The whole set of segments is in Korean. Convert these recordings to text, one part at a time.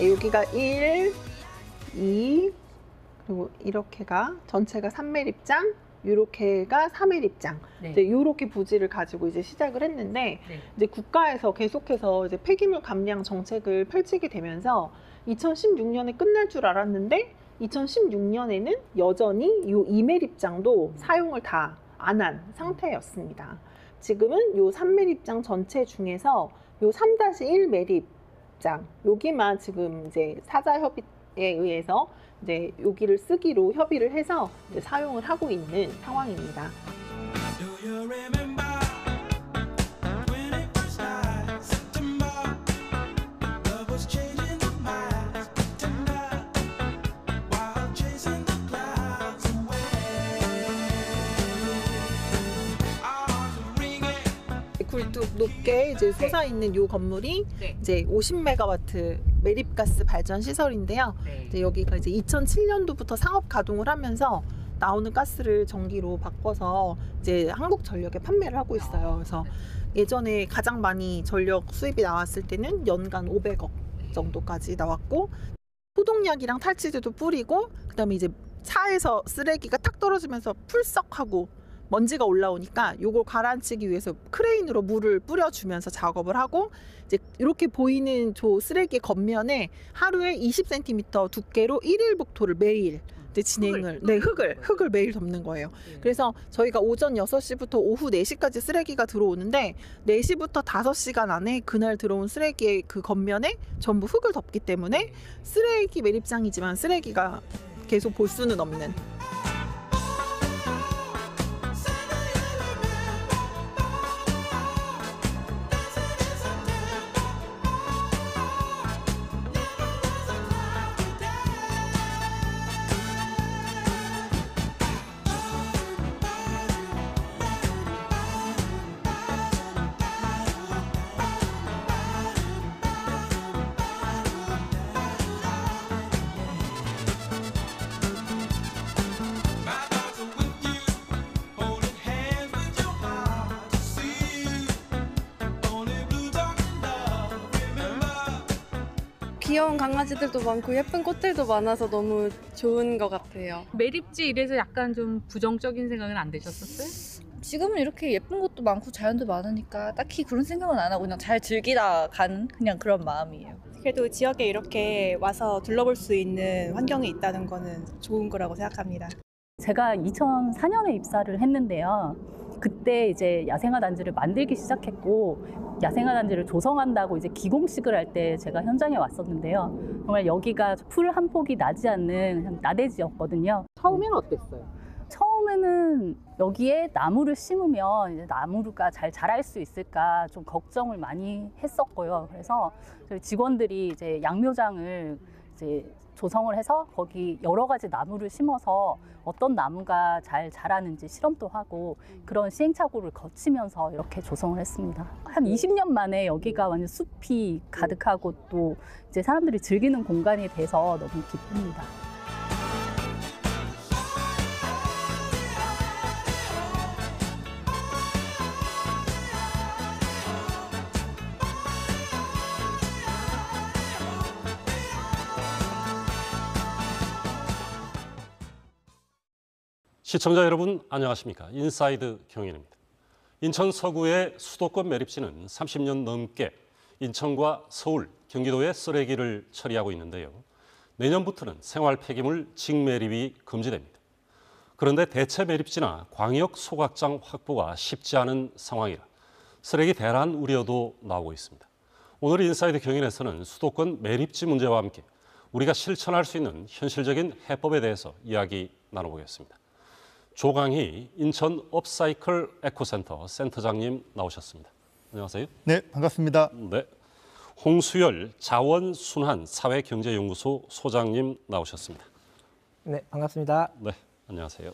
여기가 1, 2, 그리고 이렇게가 전체가 3매립장, 이렇게가 4매립장. 네. 이제 이렇게 부지를 가지고 이제 시작을 했는데 네. 이제 국가에서 계속해서 이제 폐기물 감량 정책을 펼치게 되면서 2016년에 끝날 줄 알았는데 2016년에는 여전히 이 2매립장도 사용을 다 안 한 상태였습니다. 지금은 요 3매립장 전체 중에서 요 3-1 매립장 여기만 지금 이제 사자협의에 의해서 이제 여기를 쓰기로 협의를 해서 이제 사용을 하고 있는 상황입니다. 굴뚝 높게 이제 솟아 있는 요 건물이 네. 이제 50메가와트 매립가스 발전 시설인데요. 네. 이제 여기가 이제 2007년도부터 상업 가동을 하면서 나오는 가스를 전기로 바꿔서 이제 한국전력에 판매를 하고 있어요. 그래서 예전에 가장 많이 전력 수입이 나왔을 때는 연간 500억 정도까지 나왔고 소독약이랑 탈취제도 뿌리고 그다음에 이제 차에서 쓰레기가 탁 떨어지면서 풀썩하고 먼지가 올라오니까 요걸 가라앉히기 위해서 크레인으로 물을 뿌려주면서 작업을 하고 이제 이렇게 보이는 저 쓰레기 겉면에 하루에 20cm 두께로 1일 복토를 매일 이제 진행을 흙을 매일 덮는 거예요. 그래서 저희가 오전 6시부터 오후 4시까지 쓰레기가 들어오는데 4시부터 5시간 안에 그날 들어온 쓰레기의 그 겉면에 전부 흙을 덮기 때문에 쓰레기 매립장이지만 쓰레기가 계속 볼 수는 없는 귀여운 강아지들도 많고 예쁜 꽃들도 많아서 너무 좋은 것 같아요. 매립지 이래서 약간 좀 부정적인 생각은 안 드셨었어요? 지금은 이렇게 예쁜 곳도 많고 자연도 많으니까 딱히 그런 생각은 안 하고 그냥 잘 즐기다 가는 그냥 그런 마음이에요. 그래도 지역에 이렇게 와서 둘러볼 수 있는 환경이 있다는 거는 좋은 거라고 생각합니다. 제가 2004년에 입사를 했는데요. 그때 이제 야생화 단지를 만들기 시작했고 야생화 단지를 조성한다고 이제 기공식을 할 때 제가 현장에 왔었는데요. 정말 여기가 풀 한 폭이 나지 않는 그냥 나대지였거든요. 처음에는 어땠어요? 처음에는 여기에 나무를 심으면 이제 나무가 잘 자랄 수 있을까 좀 걱정을 많이 했었고요. 그래서 저희 직원들이 이제 양묘장을 이제 조성을 해서 거기 여러 가지 나무를 심어서 어떤 나무가 잘 자라는지 실험도 하고 그런 시행착오를 거치면서 이렇게 조성을 했습니다. 한 20년 만에 여기가 완전 숲이 가득하고 또 이제 사람들이 즐기는 공간이 돼서 너무 기쁩니다. 시청자 여러분 안녕하십니까? 인사이드 경인입니다. 인천 서구의 수도권 매립지는 30년 넘게 인천과 서울, 경기도의 쓰레기를 처리하고 있는데요. 내년부터는 생활 폐기물 직매립이 금지됩니다. 그런데 대체 매립지나 광역 소각장 확보가 쉽지 않은 상황이라 쓰레기 대란 우려도 나오고 있습니다. 오늘 인사이드 경인에서는 수도권 매립지 문제와 함께 우리가 실천할 수 있는 현실적인 해법에 대해서 이야기 나눠보겠습니다. 조강희 인천 업사이클 에코센터 센터장님 나오셨습니다. 안녕하세요. 네, 반갑습니다. 네. 홍수열 자원순환 사회경제연구소 소장님 나오셨습니다. 네, 반갑습니다. 네, 안녕하세요.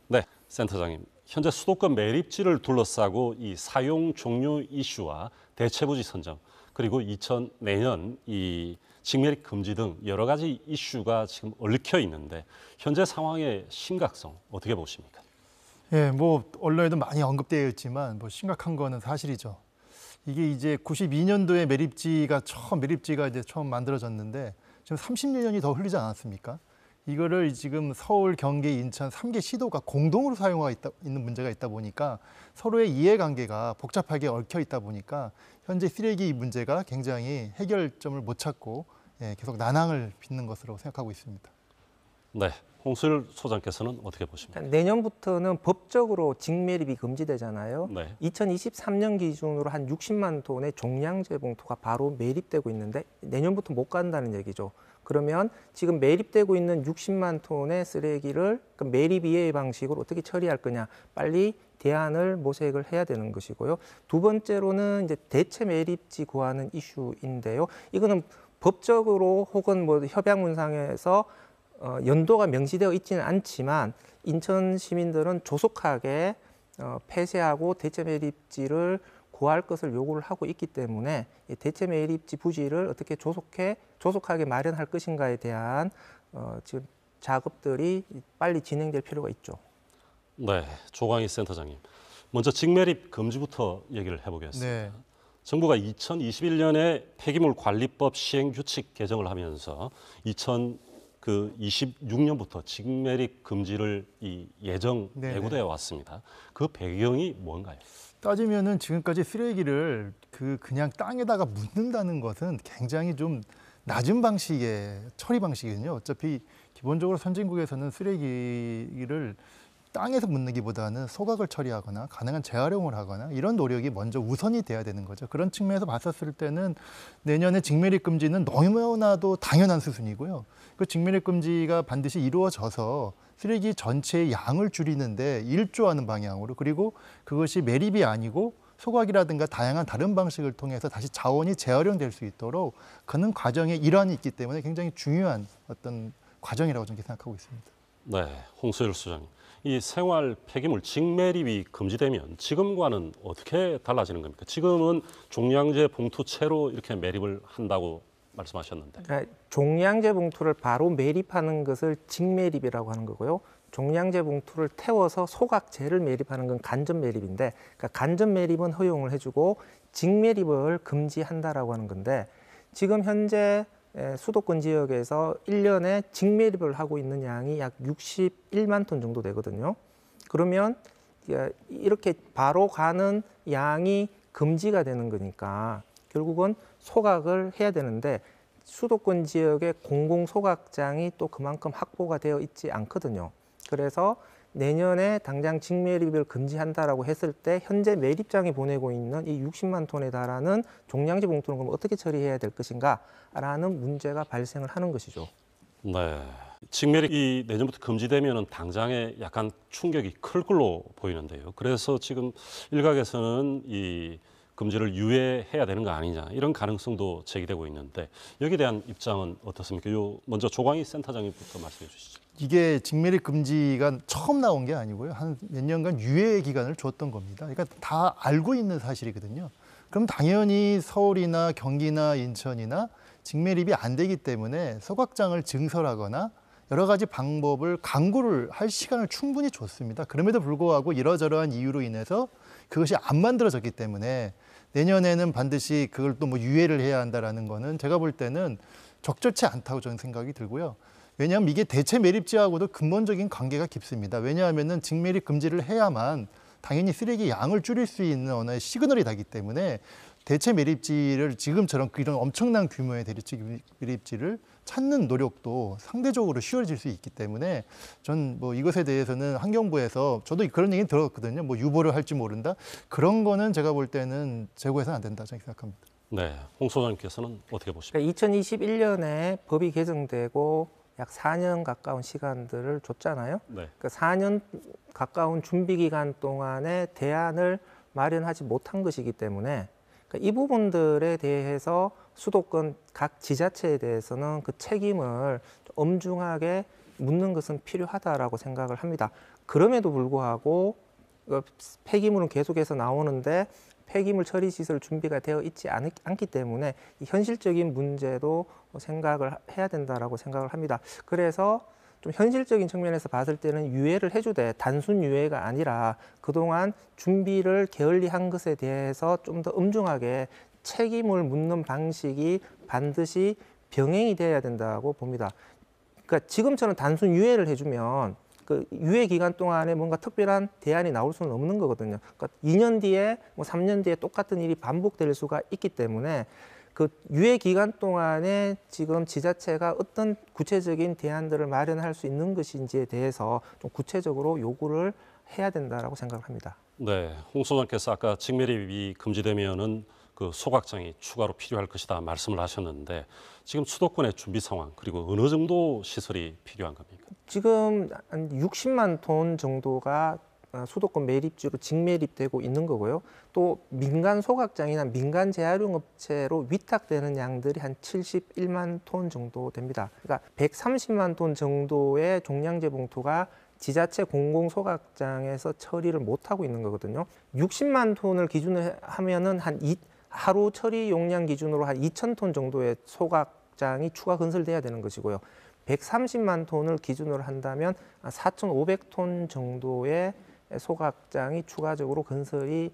네, 센터장님. 현재 수도권 매립지를 둘러싸고 이 사용 종료 이슈와 대체부지 선정 그리고 내년 이 직매립 금지 등 여러 가지 이슈가 지금 얽혀 있는데 현재 상황의 심각성 어떻게 보십니까? 예, 뭐 언론에도 많이 언급되어 있지만 뭐 심각한 거는 사실이죠. 이게 이제 92년도에 매립지가 이제 처음 만들어졌는데 지금 30년이 더 흘리지 않았습니까? 이거를 지금 서울, 경기, 인천 3개 시도가 공동으로 사용하고 있는 문제가 있다 보니까 서로의 이해관계가 복잡하게 얽혀 있다 보니까 현재 쓰레기 문제가 굉장히 해결점을 못 찾고 계속 난항을 빚는 것으로 생각하고 있습니다. 네, 홍수일 소장께서는 어떻게 보십니까? 내년부터는 법적으로 직매립이 금지되잖아요. 네. 2023년 기준으로 한 60만 톤의 종량제 봉투가 바로 매립되고 있는데 내년부터 못 간다는 얘기죠. 그러면 지금 매립되고 있는 60만 톤의 쓰레기를 매립 이외의 방식으로 어떻게 처리할 거냐, 빨리 대안을 모색을 해야 되는 것이고요. 두 번째로는 이제 대체 매립지 구하는 이슈인데요. 이거는 법적으로 혹은 뭐 협약문상에서 연도가 명시되어 있지는 않지만 인천 시민들은 조속하게 폐쇄하고 대체 매립지를 구할 것을 요구를 하고 있기 때문에 이 대체 매립지 부지를 어떻게 조속하게 마련할 것인가에 대한 지금 작업들이 빨리 진행될 필요가 있죠. 네, 조광희 센터장님. 먼저 직매립 금지부터 얘기를 해보겠습니다. 네. 정부가 2021년에 폐기물 관리법 시행 규칙 개정을 하면서 2026년부터 직매립 금지를 예정 예고되어 왔습니다. 그 배경이 뭔가요? 따지면은 지금까지 쓰레기를 그냥 땅에다가 묻는다는 것은 굉장히 좀 낮은 방식의 처리 방식이거든요. 어차피 기본적으로 선진국에서는 쓰레기를 땅에서 묻는기보다는 소각을 처리하거나 가능한 재활용을 하거나 이런 노력이 먼저 우선이 돼야 되는 거죠. 그런 측면에서 봤었을 때는 내년에 직매립 금지는 너무나도 당연한 수순이고요. 그 직매립 금지가 반드시 이루어져서 쓰레기 전체의 양을 줄이는데 일조하는 방향으로, 그리고 그것이 매립이 아니고 소각이라든가 다양한 다른 방식을 통해서 다시 자원이 재활용될 수 있도록 그런 과정의 일환이 있기 때문에 굉장히 중요한 어떤 과정이라고 저는 생각하고 있습니다. 네, 홍수일 소장님. 이 생활 폐기물 직매립이 금지되면 지금과는 어떻게 달라지는 겁니까? 지금은 종량제 봉투채로 이렇게 매립을 한다고 말씀하셨는데. 그러니까 종량제 봉투를 바로 매립하는 것을 직매립이라고 하는 거고요. 종량제 봉투를 태워서 소각재를 매립하는 건 간접 매립인데, 그러니까 간접 매립은 허용을 해주고 직매립을 금지한다라고 하는 건데, 지금 현재 수도권 지역에서 1년에 직매립을 하고 있는 양이 약 61만 톤 정도 되거든요. 그러면 이렇게 바로 가는 양이 금지가 되는 거니까 결국은 소각을 해야 되는데 수도권 지역의 공공 소각장이 또 그만큼 확보가 되어 있지 않거든요. 그래서 내년에 당장 직매립을 금지한다라고 했을 때 현재 매립장이 보내고 있는 이 60만 톤에 달하는 종량제 봉투는 그럼 어떻게 처리해야 될 것인가라는 문제가 발생을 하는 것이죠. 네, 직매립이 내년부터 금지되면 당장에 약간 충격이 클 걸로 보이는데요. 그래서 지금 일각에서는 이 금지를 유예해야 되는 거 아니냐 이런 가능성도 제기되고 있는데 여기에 대한 입장은 어떻습니까? 먼저 조광희 센터장님부터 말씀해 주시죠. 이게 직매립 금지가 처음 나온 게 아니고요. 한 몇 년간 유예 기간을 줬던 겁니다. 그러니까 다 알고 있는 사실이거든요. 그럼 당연히 서울이나 경기나 인천이나 직매립이 안 되기 때문에 소각장을 증설하거나 여러 가지 방법을 강구를 할 시간을 충분히 줬습니다. 그럼에도 불구하고 이러저러한 이유로 인해서 그것이 안 만들어졌기 때문에 내년에는 반드시 그걸 또 뭐 유예를 해야 한다라는 거는 제가 볼 때는 적절치 않다고 저는 생각이 들고요. 왜냐하면 이게 대체 매립지하고도 근본적인 관계가 깊습니다. 왜냐하면은 직매립 금지를 해야만 당연히 쓰레기 양을 줄일 수 있는 하나의 시그널이 되기 때문에 대체 매립지를 지금처럼 이런 엄청난 규모의 대체 매립지를 찾는 노력도 상대적으로 쉬워질 수 있기 때문에 전 뭐 이것에 대해서는 환경부에서 저도 그런 얘기 들었거든요. 뭐 유보를 할지 모른다. 그런 거는 제가 볼 때는 재고해서는 안 된다 저는 생각합니다. 네, 홍 소장님께서는 어떻게 보십니까? 그러니까 2021년에 법이 개정되고 약 4년 가까운 시간들을 줬잖아요. 네. 그 4년 가까운 준비 기간 동안에 대안을 마련하지 못한 것이기 때문에 그러니까 이 부분들에 대해서 수도권 각 지자체에 대해서는 그 책임을 엄중하게 묻는 것은 필요하다라고 생각을 합니다. 그럼에도 불구하고 폐기물은 계속해서 나오는데 폐기물 처리 시설 준비가 되어 있지 않기 때문에 이 현실적인 문제도 생각을 해야 된다라고 생각을 합니다. 그래서 좀 현실적인 측면에서 봤을 때는 유예를 해주되 단순 유예가 아니라 그동안 준비를 게을리한 것에 대해서 좀 더 엄중하게 책임을 묻는 방식이 반드시 병행이 돼야 된다고 봅니다. 그러니까 지금처럼 단순 유예를 해주면 그 유예 기간 동안에 뭔가 특별한 대안이 나올 수는 없는 거거든요. 그러니까 2년 뒤에, 뭐 3년 뒤에 똑같은 일이 반복될 수가 있기 때문에 그 유예 기간 동안에 지금 지자체가 어떤 구체적인 대안들을 마련할 수 있는 것인지에 대해서 좀 구체적으로 요구를 해야 된다라고 생각을 합니다. 네, 홍 소장께서 아까 직매립이 금지되면은 그 소각장이 추가로 필요할 것이다 말씀을 하셨는데 지금 수도권의 준비 상황 그리고 어느 정도 시설이 필요한 겁니까? 지금 한 60만 톤 정도가 수도권 매립지로 직매립되고 있는 거고요. 또 민간 소각장이나 민간 재활용 업체로 위탁되는 양들이 한 71만 톤 정도 됩니다. 그러니까 130만 톤 정도의 종량제 봉투가 지자체 공공소각장에서 처리를 못하고 있는 거거든요. 60만 톤을 기준으로 하면은 하루 처리 용량 기준으로 한 2,000톤 정도의 소각장이 추가 건설돼야 되는 것이고요. 130만 톤을 기준으로 한다면 4,500톤 정도의 소각장이 추가적으로 건설이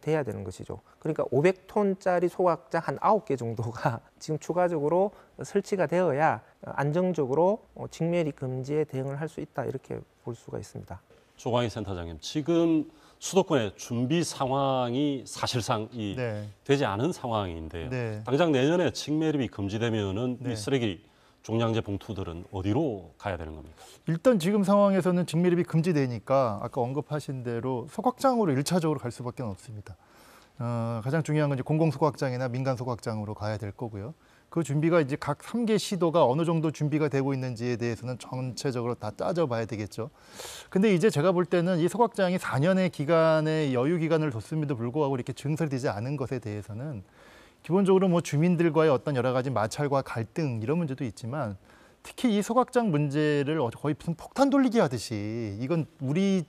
돼야 되는 것이죠. 그러니까 500톤짜리 소각장 한 9개 정도가 지금 추가적으로 설치가 되어야 안정적으로 직매립 금지에 대응을 할 수 있다 이렇게 볼 수가 있습니다. 조광희 센터장님, 지금 수도권의 준비 상황이 사실상 네. 되지 않은 상황인데요. 네. 당장 내년에 직매립이 금지되면은 네. 이 쓰레기 종량제 봉투들은 어디로 가야 되는 겁니까? 일단 지금 상황에서는 직매립이 금지되니까 아까 언급하신 대로 소각장으로 1차적으로 갈 수밖에 없습니다. 가장 중요한 건 이제 공공소각장이나 민간소각장으로 가야 될 거고요. 그 준비가 이제 각 3개 시도가 어느 정도 준비가 되고 있는지에 대해서는 전체적으로 다 따져봐야 되겠죠. 근데 이제 제가 볼 때는 이 소각장이 4년의 기간의 여유 기간을 뒀음에도 불구하고 이렇게 증설되지 않은 것에 대해서는 기본적으로 뭐 주민들과의 어떤 여러 가지 마찰과 갈등 이런 문제도 있지만 특히 이 소각장 문제를 거의 무슨 폭탄 돌리기 하듯이 이건 우리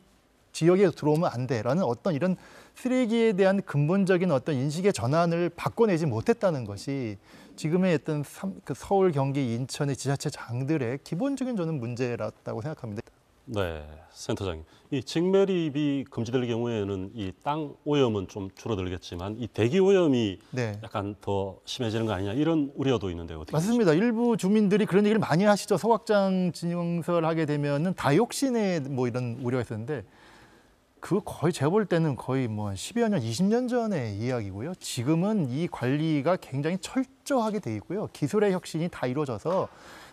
지역에 들어오면 안 돼라는 어떤 이런 쓰레기에 대한 근본적인 어떤 인식의 전환을 바꿔내지 못했다는 것이 지금의 어떤 서울, 경기, 인천의 지자체장들의 기본적인 저는 문제라고 생각합니다. 네, 센터장님. 이 직매립이 금지될 경우에는 이 땅 오염은 좀 줄어들겠지만 이 대기 오염이 네. 약간 더 심해지는 거 아니냐 이런 우려도 있는데 어떻게 맞습니다. 일부 주민들이 그런 얘기를 많이 하시죠. 소각장 증설하게 되면은 다이옥신에 뭐 이런 우려가 있었는데 그 거의 제가 볼 때는 거의 뭐 10여 년, 20년 전의 이야기고요. 지금은 이 관리가 굉장히 철저하게 돼 있고요. 기술의 혁신이 다 이루어져서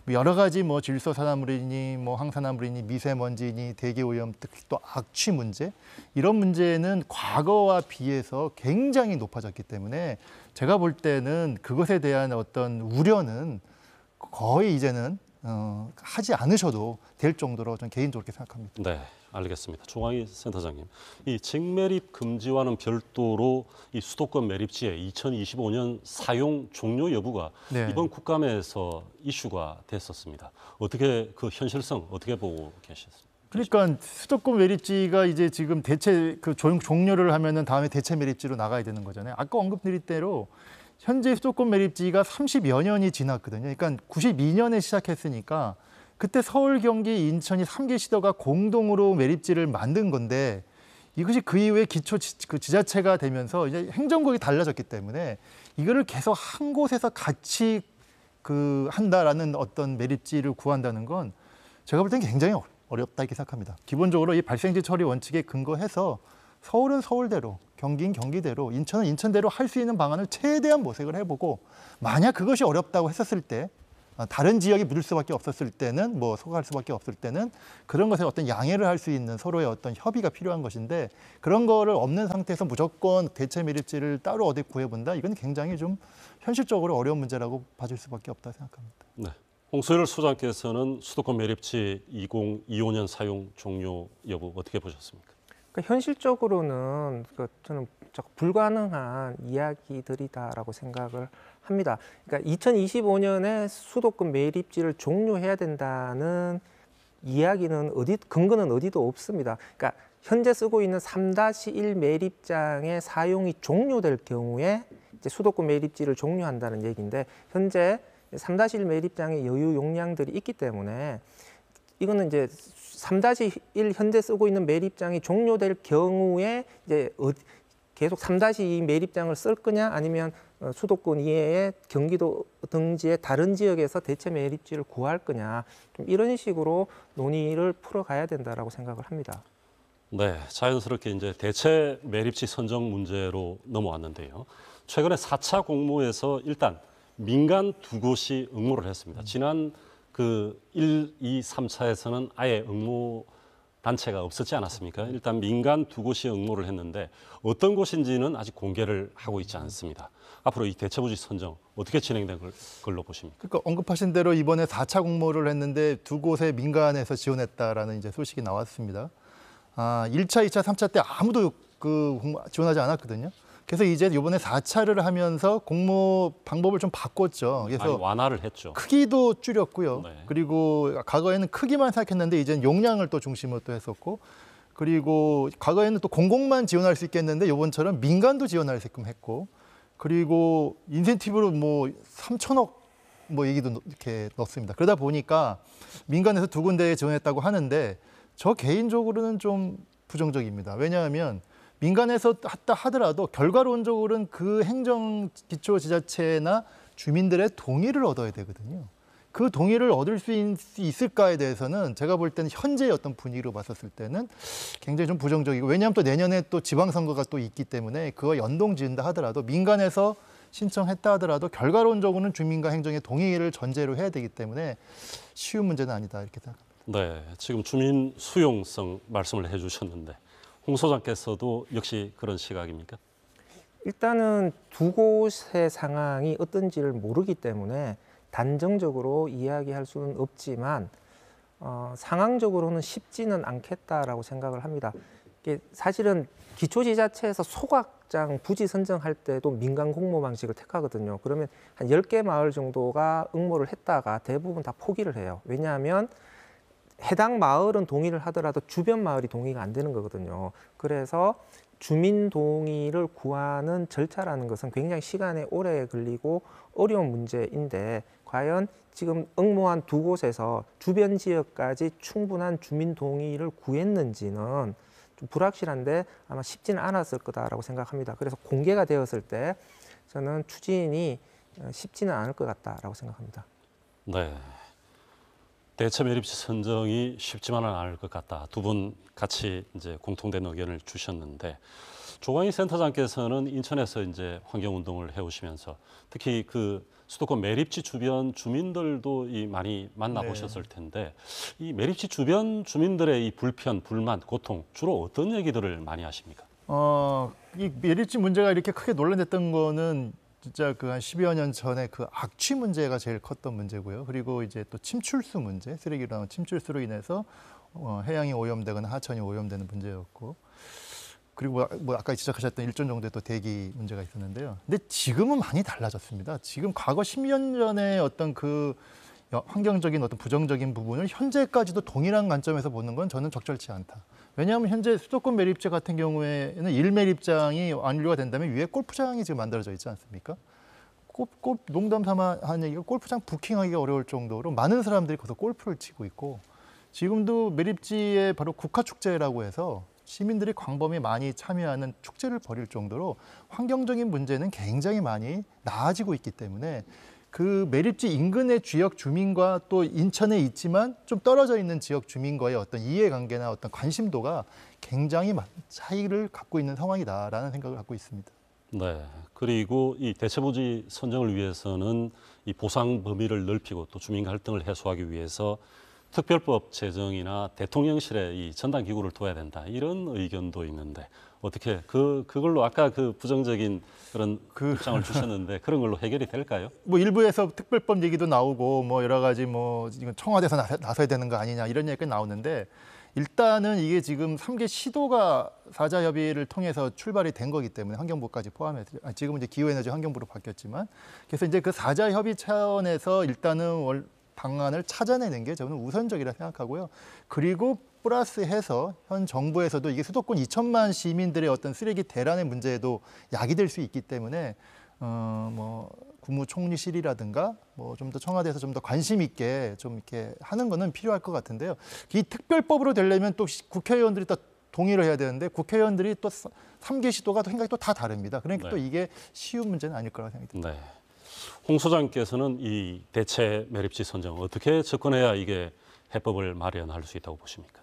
여러 가지 뭐 질소산화물이니 뭐 항산화물이니 미세먼지니 대기오염 특히 또 악취 문제 이런 문제는 과거와 비해서 굉장히 높아졌기 때문에 제가 볼 때는 그것에 대한 어떤 우려는 거의 이제는 하지 않으셔도 될 정도로 저는 개인적으로 그렇게 생각합니다. 네, 알겠습니다. 조광희 센터장님, 이 직매립 금지와는 별도로 이 수도권 매립지의 2025년 사용 종료 여부가 네. 이번 국감에서 이슈가 됐었습니다. 어떻게 그 현실성 어떻게 보고 계셨습니까? 그러니까 수도권 매립지가 이제 지금 대체 그 종료를 하면은 다음에 대체 매립지로 나가야 되는 거잖아요. 아까 언급드린 대로 현재 수도권 매립지가 30여 년이 지났거든요. 그러니까 92년에 시작했으니까 그때 서울, 경기, 인천이 3개 시도가 공동으로 매립지를 만든 건데 이것이 그 이후에 기초 지자체가 되면서 이제 행정국이 달라졌기 때문에 이거를 계속 한 곳에서 같이 한다라는 어떤 매립지를 구한다는 건 제가 볼 때는 굉장히 어렵다 이렇게 생각합니다. 기본적으로 이 발생지 처리 원칙에 근거해서 서울은 서울대로, 경기는 경기대로, 인천은 인천대로 할 수 있는 방안을 최대한 모색을 해보고 만약 그것이 어렵다고 했었을 때 다른 지역이 묻을 수밖에 없었을 때는 뭐 소각할 수밖에 없을 때는 그런 것에 어떤 양해를 할 수 있는 서로의 어떤 협의가 필요한 것인데 그런 거를 없는 상태에서 무조건 대체 매립지를 따로 어디 구해본다 이건 굉장히 좀 현실적으로 어려운 문제라고 봐줄 수밖에 없다 생각합니다. 네. 홍소열 소장께서는 수도권 매립지 2025년 사용 종료 여부 어떻게 보셨습니까? 그러니까 현실적으로는 저는 불가능한 이야기들이다라고 생각을 합니다. 그러니까 2025년에 수도권 매립지를 종료해야 된다는 이야기는 근거는 어디도 없습니다. 그러니까 현재 쓰고 있는 3-1 매립장의 사용이 종료될 경우에 이제 수도권 매립지를 종료한다는 얘기인데 현재 3-1 매립장의 여유 용량들이 있기 때문에 이거는 이제 3-1 현재 쓰고 있는 매립장이 종료될 경우에 이제 계속 3-2 매립장을 쓸 거냐 아니면 수도권 이외에 경기도 등지의 다른 지역에서 대체 매립지를 구할 거냐 좀 이런 식으로 논의를 풀어가야 된다라고 생각을 합니다. 네, 자연스럽게 이제 대체 매립지 선정 문제로 넘어왔는데요. 최근에 4차 공모에서 일단 민간 2곳이 응모를 했습니다. 지난 그 1, 2, 3차에서는 아예 응모 단체가 없었지 않았습니까? 일단 민간 2곳이 응모를 했는데 어떤 곳인지는 아직 공개를 하고 있지 않습니다. 앞으로 이 대체부지 선정 어떻게 진행된 걸로 보십니까? 그러니까 언급하신 대로 이번에 4차 공모를 했는데 2곳의 민간에서 지원했다라는 이제 소식이 나왔습니다. 1차, 2차, 3차 때 아무도 지원하지 않았거든요. 그래서 이제 이번에 4차를 하면서 공모 방법을 좀 바꿨죠. 그래서 많이 완화를 했죠. 크기도 줄였고요. 네. 그리고 과거에는 크기만 생각했는데 이제는 용량을 또 중심으로 또 했었고, 그리고 과거에는 또 공공만 지원할 수 있겠는데 이번처럼 민간도 지원할 수 있게끔 했고, 그리고 인센티브로 뭐 3천억 뭐 얘기도 이렇게 넣습니다. 그러다 보니까 민간에서 2군데에 지원했다고 하는데 저 개인적으로는 좀 부정적입니다. 왜냐하면 민간에서 했다 하더라도 결과론적으로는 그 행정기초지자체나 주민들의 동의를 얻어야 되거든요. 그 동의를 얻을 수 있을까에 대해서는 제가 볼 때는 현재의 어떤 분위기로 봤었을 때는 굉장히 좀 부정적이고, 왜냐하면 또 내년에 또 지방선거가 또 있기 때문에 그거 연동 지은다 하더라도 민간에서 신청했다 하더라도 결과론적으로는 주민과 행정의 동의를 전제로 해야 되기 때문에 쉬운 문제는 아니다 이렇게 생각합니다. 네, 지금 주민 수용성 말씀을 해주셨는데 홍 소장께서도 역시 그런 시각입니까? 일단은 2곳의 상황이 어떤지를 모르기 때문에 단정적으로 이야기할 수는 없지만 상황적으로는 쉽지는 않겠다라고 생각을 합니다. 이게 사실은 기초지자체에서 소각장 부지 선정할 때도 민간 공모 방식을 택하거든요. 그러면 한 10개 마을 정도가 응모를 했다가 대부분 다 포기를 해요. 왜냐하면 해당 마을은 동의를 하더라도 주변 마을이 동의가 안 되는 거거든요. 그래서 주민 동의를 구하는 절차라는 것은 굉장히 시간이 오래 걸리고 어려운 문제인데, 과연 지금 응모한 2곳에서 주변 지역까지 충분한 주민 동의를 구했는지는 좀 불확실한데 아마 쉽지는 않았을 거다라고 생각합니다. 그래서 공개가 되었을 때 저는 추진이 쉽지는 않을 것 같다라고 생각합니다. 네. 대체 매립지 선정이 쉽지만은 않을 것 같다. 두 분 같이 이제 공통된 의견을 주셨는데, 조광희 센터장께서는 인천에서 이제 환경운동을 해오시면서 특히 그 수도권 매립지 주변 주민들도 많이 만나보셨을 텐데, 이 매립지 주변 주민들의 이 불편, 불만, 고통 주로 어떤 얘기들을 많이 하십니까? 이 매립지 문제가 이렇게 크게 논란됐던 거는 진짜 그 한 10여 년 전에 그 악취 문제가 제일 컸던 문제고요. 그리고 이제 또 침출수 문제, 쓰레기로 나온 침출수로 인해서 해양이 오염되거나 하천이 오염되는 문제였고, 그리고 뭐 아까 지적하셨던 일정 정도의 또 대기 문제가 있었는데요. 근데 지금은 많이 달라졌습니다. 지금 과거 10년 전에 어떤 그 환경적인 어떤 부정적인 부분을 현재까지도 동일한 관점에서 보는 건 저는 적절치 않다. 왜냐하면 현재 수도권 매립지 같은 경우에는 1매립장이 완료가 된다면 위에 골프장이 지금 만들어져 있지 않습니까? 농담 삼아 하는 얘기가 골프장 부킹하기가 어려울 정도로 많은 사람들이 거기서 골프를 치고 있고, 지금도 매립지에 바로 국화축제라고 해서 시민들이 광범위 많이 참여하는 축제를 벌일 정도로 환경적인 문제는 굉장히 많이 나아지고 있기 때문에 그 매립지 인근의 지역 주민과 또 인천에 있지만 좀 떨어져 있는 지역 주민과의 어떤 이해관계나 어떤 관심도가 굉장히 차이를 갖고 있는 상황이다라는 생각을 갖고 있습니다. 네. 그리고 이 대체부지 선정을 위해서는 이 보상 범위를 넓히고 또 주민 갈등을 해소하기 위해서 특별법 제정이나 대통령실에 이 전담 기구를 둬야 된다, 이런 의견도 있는데 어떻게 그걸로 아까 그 부정적인 그런 입장을 주셨는데 그런 걸로 해결이 될까요? 뭐 일부에서 특별법 얘기도 나오고 뭐 여러 가지 뭐 이건 청와대에서 나서야 되는 거 아니냐 이런 얘기가 나오는데, 일단은 이게 지금 3개 시도가 사자 협의를 통해서 출발이 된 거기 때문에 환경부까지 포함해서 지금은 이제 기후에너지 환경부로 바뀌었지만, 그래서 이제 그 사자 협의 차원에서 일단은 방안을 찾아내는 게 저는 우선적이라 생각하고요. 그리고 플러스해서 현 정부에서도 이게 수도권 2천만 시민들의 어떤 쓰레기 대란의 문제에도 약이 될 수 있기 때문에 뭐 국무총리실이라든가 뭐 좀 더 청와대에서 좀 더 관심 있게 좀 이렇게 하는 거는 필요할 것 같은데요. 이 특별법으로 되려면 또 국회의원들이 또 동의를 해야 되는데 국회의원들이 또 3개 시도가 생각이 또 다 다릅니다. 그러니까 또 이게 쉬운 문제는 아닐 거라고 생각이 듭니다. 네. 홍 소장께서는 이 대체 매립지 선정 어떻게 접근해야 이게 해법을 마련할 수 있다고 보십니까?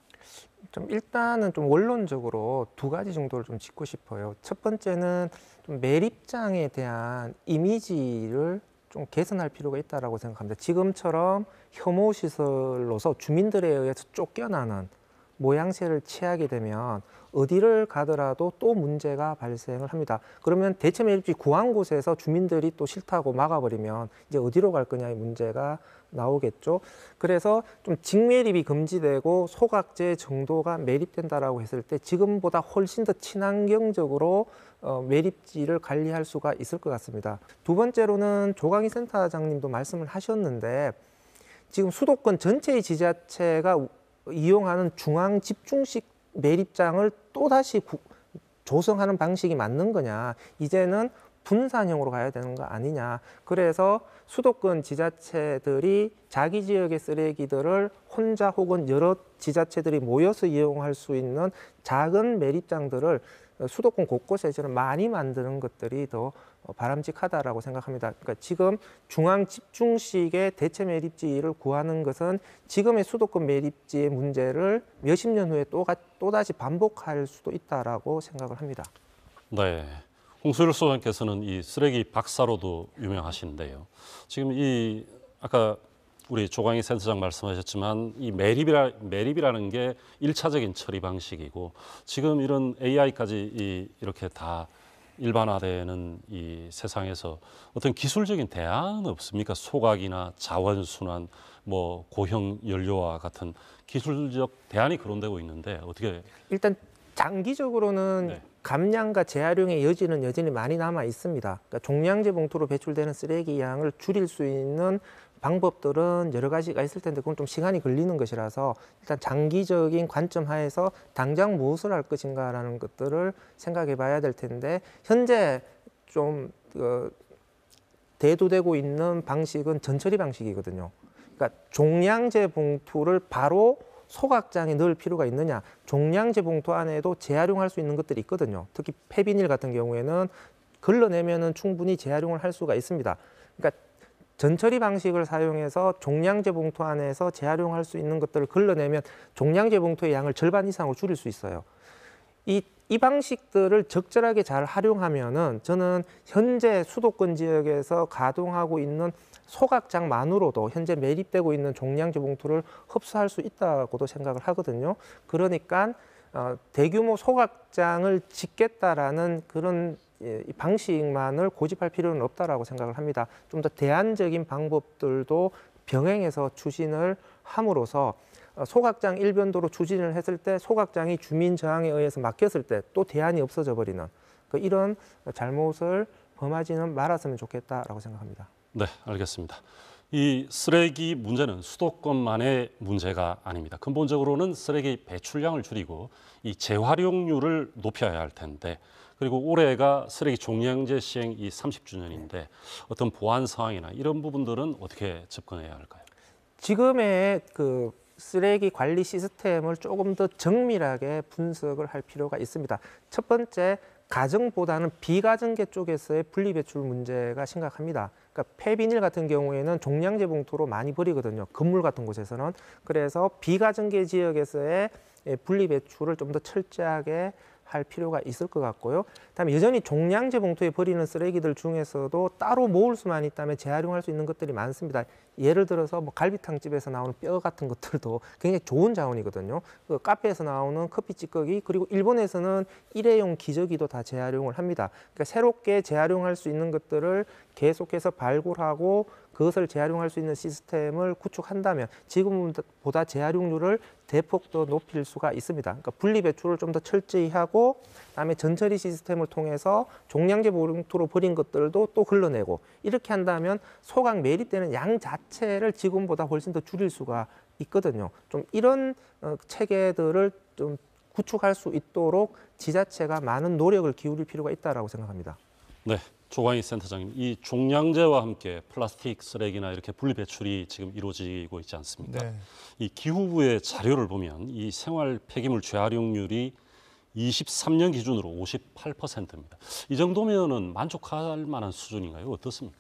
좀 일단은 좀 원론적으로 두 가지 정도를 좀 짚고 싶어요. 첫 번째는 좀 매립장에 대한 이미지를 좀 개선할 필요가 있다고 생각합니다. 지금처럼 혐오 시설로서 주민들에 의해서 쫓겨나는 모양새를 취하게 되면 어디를 가더라도 또 문제가 발생을 합니다. 그러면 대체 매립지 구한 곳에서 주민들이 또 싫다고 막아버리면 이제 어디로 갈 거냐의 문제가 나오겠죠. 그래서 좀 직매립이 금지되고 소각제 정도가 매립된다라고 했을 때 지금보다 훨씬 더 친환경적으로 매립지를 관리할 수가 있을 것 같습니다. 두 번째로는 조광희 센터장님도 말씀을 하셨는데 지금 수도권 전체의 지자체가 이용하는 중앙 집중식 매립장을 또다시 조성하는 방식이 맞는 거냐, 이제는 분산형으로 가야 되는 거 아니냐. 그래서 수도권 지자체들이 자기 지역의 쓰레기들을 혼자 혹은 여러 지자체들이 모여서 이용할 수 있는 작은 매립장들을 수도권 곳곳에 저는 많이 만드는 것들이 더 바람직하다라고 생각합니다. 그러니까 지금 중앙 집중식의 대체 매립지를 구하는 것은 지금의 수도권 매립지의 문제를 몇십 년 후에 또다시 반복할 수도 있다라고 생각을 합니다. 네. 홍수일 소장께서는 이 쓰레기 박사로도 유명하신데요. 지금 이 아까 우리 조광희 센터장 말씀하셨지만 이 매립이라는 게 1차적인 처리 방식이고 지금 이런 AI까지 이렇게 다 일반화되는 이 세상에서 어떤 기술적인 대안은 없습니까? 소각이나 자원순환, 뭐 고형 연료와 같은 기술적 대안이 거론되고 있는데 어떻게? 일단 장기적으로는 네. 감량과 재활용의 여지는 여전히 많이 남아 있습니다. 그러니까 종량제 봉투로 배출되는 쓰레기 양을 줄일 수 있는 방법들은 여러 가지가 있을 텐데 그건 좀 시간이 걸리는 것이라서 일단 장기적인 관점 하에서 당장 무엇을 할 것인가라는 것들을 생각해 봐야 될 텐데 현재 좀 대두되고 있는 방식은 전처리 방식이거든요. 그러니까 종량제 봉투를 바로 소각장에 넣을 필요가 있느냐. 종량제 봉투 안에도 재활용할 수 있는 것들이 있거든요. 특히 폐비닐 같은 경우에는 걸러내면은 충분히 재활용을 할 수가 있습니다. 그러니까 전처리 방식을 사용해서 종량제 봉투 안에서 재활용할 수 있는 것들을 걸러내면 종량제 봉투의 양을 절반 이상으로 줄일 수 있어요. 이 방식들을 적절하게 잘 활용하면은 저는 현재 수도권 지역에서 가동하고 있는 소각장만으로도 현재 매립되고 있는 종량제 봉투를 흡수할 수 있다고도 생각을 하거든요. 그러니까 대규모 소각장을 짓겠다라는 그런 이 방식만을 고집할 필요는 없다라고 생각을 합니다. 좀 더 대안적인 방법들도 병행해서 추진을 함으로써 소각장 일변도로 추진을 했을 때 소각장이 주민 저항에 의해서 막혔을 때 또 대안이 없어져 버리는 이런 잘못을 범하지는 말았으면 좋겠다라고 생각합니다. 네, 알겠습니다. 이 쓰레기 문제는 수도권만의 문제가 아닙니다. 근본적으로는 쓰레기 배출량을 줄이고 이 재활용률을 높여야 할 텐데 그리고 올해가 쓰레기 종량제 시행 이 30주년인데 어떤 보안 상황이나 이런 부분들은 어떻게 접근해야 할까요? 지금의 그 쓰레기 관리 시스템을 조금 더 정밀하게 분석을 할 필요가 있습니다. 첫 번째, 가정보다는 비가정계 쪽에서의 분리배출 문제가 심각합니다. 그러니까 폐비닐 같은 경우에는 종량제 봉투로 많이 버리거든요. 건물 같은 곳에서는. 그래서 비가정계 지역에서의 분리배출을 좀 더 철저하게 할 필요가 있을 것 같고요. 그다음에 여전히 종량제 봉투에 버리는 쓰레기들 중에서도 따로 모을 수만 있다면 재활용할 수 있는 것들이 많습니다. 예를 들어서 뭐 갈비탕집에서 나오는 뼈 같은 것들도 굉장히 좋은 자원이거든요. 그 카페에서 나오는 커피 찌꺼기 그리고 일본에서는 일회용 기저귀도 다 재활용을 합니다. 그러니까 새롭게 재활용할 수 있는 것들을 계속해서 발굴하고 그것을 재활용할 수 있는 시스템을 구축한다면 지금보다 재활용률을 대폭 더 높일 수가 있습니다. 그러니까 분리배출을 좀 더 철저히 하고 그다음에 전처리 시스템을 통해서 종량제 봉투로 버린 것들도 또 걸러내고 이렇게 한다면 소각 매립되는 양 자체를 지금보다 훨씬 더 줄일 수가 있거든요. 좀 이런 체계들을 좀 구축할 수 있도록 지자체가 많은 노력을 기울일 필요가 있다라고 생각합니다. 네, 조광희 센터장님, 이 종량제와 함께 플라스틱 쓰레기나 이렇게 분리 배출이 지금 이루어지고 있지 않습니까? 네. 이 기후부의 자료를 보면 이 생활 폐기물 재활용률이 23년 기준으로 58%입니다. 이 정도면은 만족할 만한 수준인가요? 어떻습니까?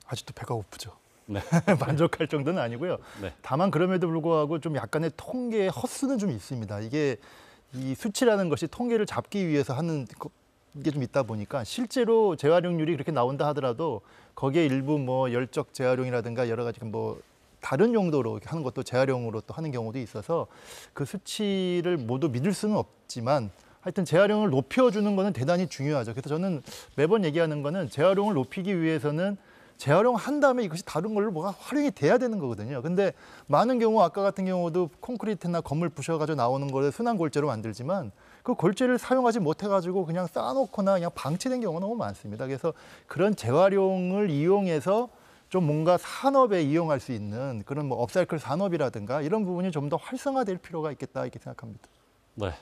아직도 배가 고프죠. 네. 만족할 정도는 아니고요. 네. 다만 그럼에도 불구하고 좀 약간의 통계의 헛수는 좀 있습니다. 이게 이 수치라는 것이 통계를 잡기 위해서 하는 게 좀 있다 보니까 실제로 재활용률이 그렇게 나온다 하더라도 거기에 일부 뭐 열적 재활용이라든가 여러 가지 뭐 다른 용도로 하는 것도 재활용으로 또 하는 경우도 있어서 그 수치를 모두 믿을 수는 없지만 하여튼 재활용을 높여주는 거는 대단히 중요하죠. 그래서 저는 매번 얘기하는 거는 재활용을 높이기 위해서는 재활용한 다음에 이것이 다른 걸로 뭐가 활용이 돼야 되는 거거든요. 근데 많은 경우 아까 같은 경우도 콘크리트나 건물 부셔가지고 나오는 거를 순환 골재로 만들지만 그 골재를 사용하지 못해가지고 그냥 쌓아놓거나 그냥 방치된 경우가 너무 많습니다. 그래서 그런 재활용을 이용해서 좀 뭔가 산업에 이용할 수 있는 그런 뭐 업사이클 산업이라든가 이런 부분이 좀 더 활성화될 필요가 있겠다 이렇게 생각합니다. 네.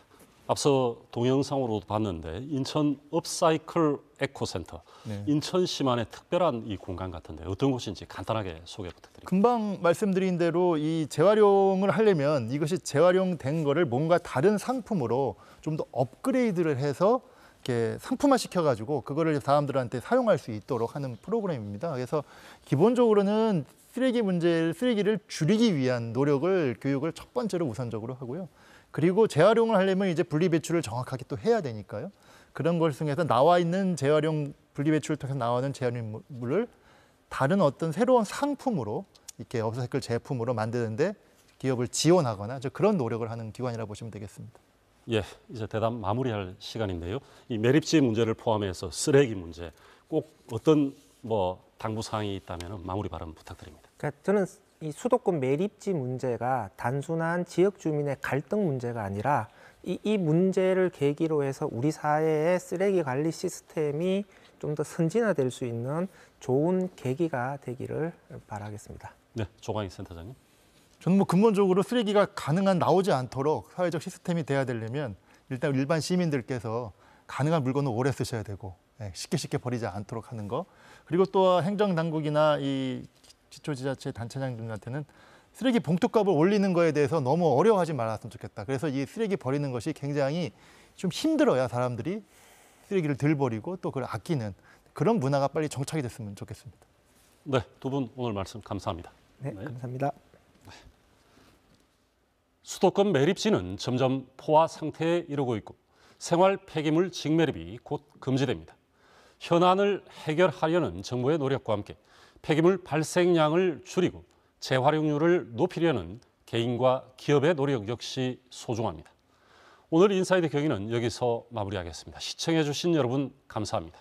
앞서 동영상으로도 봤는데 인천 업사이클 에코센터, 네. 인천시만의 특별한 이 공간 같은데 어떤 곳인지 간단하게 소개 부탁드립니다. 금방 말씀드린 대로 이 재활용을 하려면 이것이 재활용된 거를 뭔가 다른 상품으로 좀 더 업그레이드를 해서 이렇게 상품화 시켜가지고 그거를 사람들한테 사용할 수 있도록 하는 프로그램입니다. 그래서 기본적으로는 쓰레기를 줄이기 위한 노력을 교육을 첫 번째로 우선적으로 하고요. 그리고 재활용을 하려면 이제 분리배출을 정확하게 또 해야 되니까요. 그런 걸 통해서 나와 있는 재활용 분리배출을 통해서 나오는 재활용물을 다른 어떤 새로운 상품으로 이렇게 업사이클 제품으로 만드는데 기업을 지원하거나 그런 노력을 하는 기관이라고 보시면 되겠습니다. 예, 이제 대담 마무리할 시간인데요. 이 매립지 문제를 포함해서 쓰레기 문제 꼭 어떤 뭐 당부사항이 있다면 마무리 발언 부탁드립니다. 그러니까 저는 이 수도권 매립지 문제가 단순한 지역 주민의 갈등 문제가 아니라 이 문제를 계기로 해서 우리 사회의 쓰레기 관리 시스템이 좀 더 선진화될 수 있는 좋은 계기가 되기를 바라겠습니다. 네, 조광희 센터장님. 저는 뭐 근본적으로 쓰레기가 가능한 나오지 않도록 사회적 시스템이 돼야 되려면 일단 일반 시민들께서 가능한 물건을 오래 쓰셔야 되고 쉽게 버리지 않도록 하는 거. 그리고 또 행정당국이나 이 기초지자체 단체장들한테는 쓰레기 봉투값을 올리는 거에 대해서 너무 어려워하지 말았으면 좋겠다. 그래서 이 쓰레기 버리는 것이 굉장히 좀 힘들어야 사람들이 쓰레기를 덜 버리고 또 그걸 아끼는 그런 문화가 빨리 정착이 됐으면 좋겠습니다. 네, 두 분 오늘 말씀 감사합니다. 네, 감사합니다. 수도권 매립지는 점점 포화 상태에 이르고 있고 생활 폐기물 직매립이 곧 금지됩니다. 현안을 해결하려는 정부의 노력과 함께 폐기물 발생량을 줄이고 재활용률을 높이려는 개인과 기업의 노력 역시 소중합니다. 오늘 인사이드 경위는 여기서 마무리하겠습니다. 시청해 주신 여러분 감사합니다.